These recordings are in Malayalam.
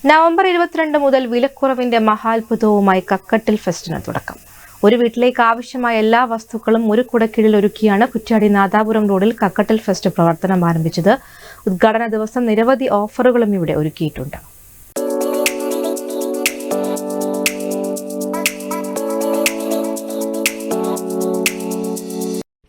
നവംബർ 22 മുതൽ വിലക്കുറവിന്റെ മഹാത്ഭുതവുമായി കക്കട്ടിൽ ഫെസ്റ്റിന് തുടക്കം. ഒരു വീട്ടിലേക്ക് ആവശ്യമായ എല്ലാ വസ്തുക്കളും ഒരു കുടക്കീഴിൽ ഒരുക്കിയാണ് കുറ്റ്യാടി നാദാപുരം റോഡിൽ കക്കട്ടിൽ ഫെസ്റ്റ് പ്രവർത്തനം ആരംഭിച്ചത്. ഉദ്ഘാടന ദിവസം നിരവധി ഓഫറുകളും ഇവിടെ ഒരുക്കിയിട്ടുണ്ട്.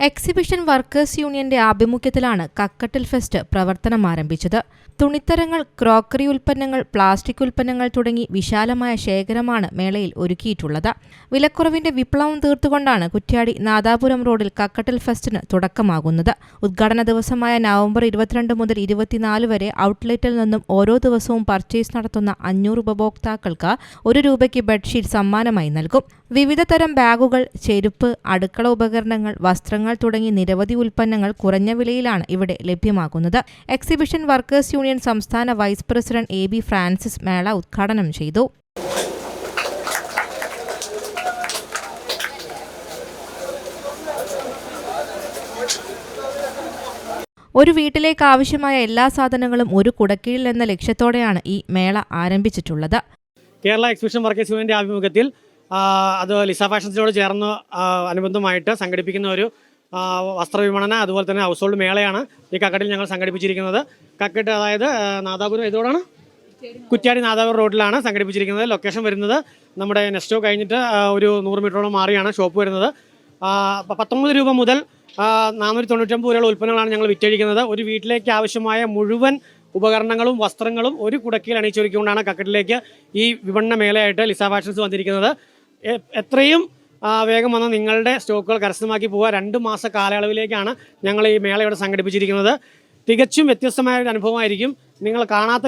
എക്സിബിഷൻ വർക്കേഴ്സ് യൂണിയന്റെ ആഭിമുഖ്യത്തിലാണ് കക്കട്ടിൽ ഫെസ്റ്റ് പ്രവർത്തനം ആരംഭിച്ചത്. തുണിത്തരങ്ങൾ, ക്രോക്കറി ഉൽപ്പന്നങ്ങൾ, പ്ലാസ്റ്റിക് ഉൽപ്പന്നങ്ങൾ തുടങ്ങി വിശാലമായ ശേഖരമാണ് മേളയിൽ ഒരുക്കിയിട്ടുള്ളത്. വിലക്കുറവിന്റെ വിപ്ലവം തീർത്തുകൊണ്ടാണ് കുറ്റ്യാടി നാദാപുരം റോഡിൽ കക്കട്ടിൽ ഫെസ്റ്റിന് തുടക്കമാകുന്നത്. ഉദ്ഘാടന ദിവസമായ നവംബർ 22 മുതൽ 24 വരെ ഔട്ട്ലെറ്റിൽ നിന്നും ഓരോ ദിവസവും പർച്ചേസ് നടത്തുന്ന 500 ഉപഭോക്താക്കൾക്ക് ₹1 ബെഡ്ഷീറ്റ് സമ്മാനമായി നൽകും. വിവിധ തരം ബാഗുകൾ, ചെരുപ്പ്, അടുക്കള ഉപകരണങ്ങൾ, വസ്ത്രങ്ങൾ തുടങ്ങി നിരവധി ഉൽപ്പന്നങ്ങൾ കുറഞ്ഞ വിലയിലാണ് ഇവിടെ ലഭ്യമാകുന്നത്. എക്സിബിഷൻ വർക്കേഴ്സ് യൂണിയൻ സംസ്ഥാന വൈസ് പ്രസിഡന്റ് AB ഫ്രാൻസിസ് മേള ഉദ്ഘാടനം ചെയ്തു. ഒരു വീട്ടിലേക്ക് ആവശ്യമായ എല്ലാ സാധനങ്ങളും ഒരു കുടക്കീഴിൽ എന്ന ലക്ഷ്യത്തോടെയാണ് ഈ മേള ആരംഭിച്ചിട്ടുള്ളത്. കേരള എക്സിബിഷൻ വർക്കേഴ്സ് യൂണിയന്റെ ആഭിമുഖ്യത്തിൽ അത് ലിസ ഫാഷൻസിനോട് ചേർന്ന് അനുബന്ധമായിട്ട് സംഘടിപ്പിക്കുന്ന ഒരു വസ്ത്രവിപണന അതുപോലെ തന്നെ ഹൗസ് ഹോൾഡ് മേളയാണ് ഈ കക്കട്ടിൽ ഞങ്ങൾ സംഘടിപ്പിച്ചിരിക്കുന്നത്. കക്കട്ട് അതായത് നാദാപുരം ഇതോടാണ് കുറ്റ്യാടി നാദാപുരം റോഡിലാണ് സംഘടിപ്പിച്ചിരിക്കുന്നത്. ലൊക്കേഷൻ വരുന്നത് നമ്മുടെ നെസ്റ്റോ കഴിഞ്ഞിട്ട് ഒരു 100 മീറ്ററോളം മാറിയാണ് ഷോപ്പ് വരുന്നത്. ₹19 മുതൽ ₹499 വരെയുള്ള ഉൽപ്പന്നങ്ങളാണ് ഞങ്ങൾ വിറ്റഴിക്കുന്നത്. ഒരു വീട്ടിലേക്ക് ആവശ്യമായ മുഴുവൻ ഉപകരണങ്ങളും വസ്ത്രങ്ങളും ഒരു കുടക്കീൽ അണിയിച്ചൊരുക്കിക്കൊണ്ടാണ് കക്കട്ടിലേക്ക് ഈ വിപണന മേളയായിട്ട് ലിസ ഫാഷൻസ് വന്നിരിക്കുന്നത്. എത്രയും വേഗം വന്ന് നിങ്ങളുടെ സ്റ്റോക്കുകൾ കരസ്ഥമാക്കി പോവുക. 2 മാസ കാലയളവിലേക്കാണ് ഞങ്ങൾ ഈ മേള ഇവിടെ സംഘടിപ്പിച്ചിരിക്കുന്നത്. തികച്ചും വ്യത്യസ്തമായ ഒരു അനുഭവമായിരിക്കും. നിങ്ങൾ കാണാത്ത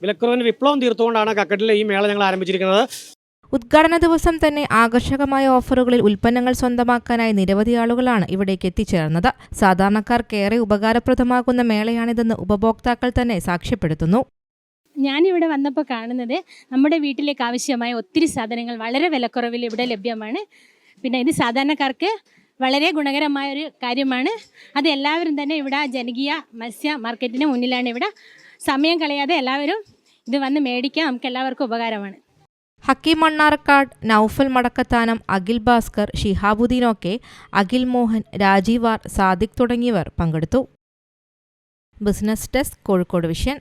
വിലക്കുറവിന് വിപ്ലവം തീർത്തുകൊണ്ടാണ് കക്കട്ടിൽ ഈ മേള ഞങ്ങൾ ആരംഭിച്ചിരിക്കുന്നത്. ഉദ്ഘാടന ദിവസം തന്നെ ആകർഷകമായ ഓഫറുകളിൽ ഉൽപ്പന്നങ്ങൾ സ്വന്തമാക്കാനായി നിരവധി ആളുകളാണ് ഇവിടേക്ക് എത്തിച്ചേർന്നത്. സാധാരണക്കാർക്കേറെ ഉപകാരപ്രദമാകുന്ന മേളയാണിതെന്ന് ഉപഭോക്താക്കൾ തന്നെ സാക്ഷ്യപ്പെടുത്തുന്നു. ഞാനിവിടെ വന്നപ്പോൾ കാണുന്നത് നമ്മുടെ വീട്ടിലേക്ക് ആവശ്യമായ ഒത്തിരി സാധനങ്ങൾ വളരെ വിലക്കുറവിൽ ഇവിടെ ലഭ്യമാണ്. പിന്നെ ഇത് സാധാരണക്കാർക്ക് വളരെ ഗുണകരമായ ഒരു കാര്യമാണ്. അത് എല്ലാവരും തന്നെ ഇവിടെ ജനകീയ മത്സ്യ മാർക്കറ്റിന് മുന്നിലാണ്. ഇവിടെ സമയം കളയാതെ എല്ലാവരും ഇത് വന്ന് മേടിക്കാൻ നമുക്ക് എല്ലാവർക്കും ഉപകാരമാണ്. ഹക്കീം മണ്ണാർക്കാട്, നൗഫൽ മടക്കത്താനം, അഖിൽ ഭാസ്കർ, ഷിഹാബുദ്ദീൻ ഒക്കെ, അഖിൽ മോഹൻ, രാജീവ് ആർ, സാദിഖ് തുടങ്ങിയവർ പങ്കെടുത്തു. Business desk, Kozhikode vision.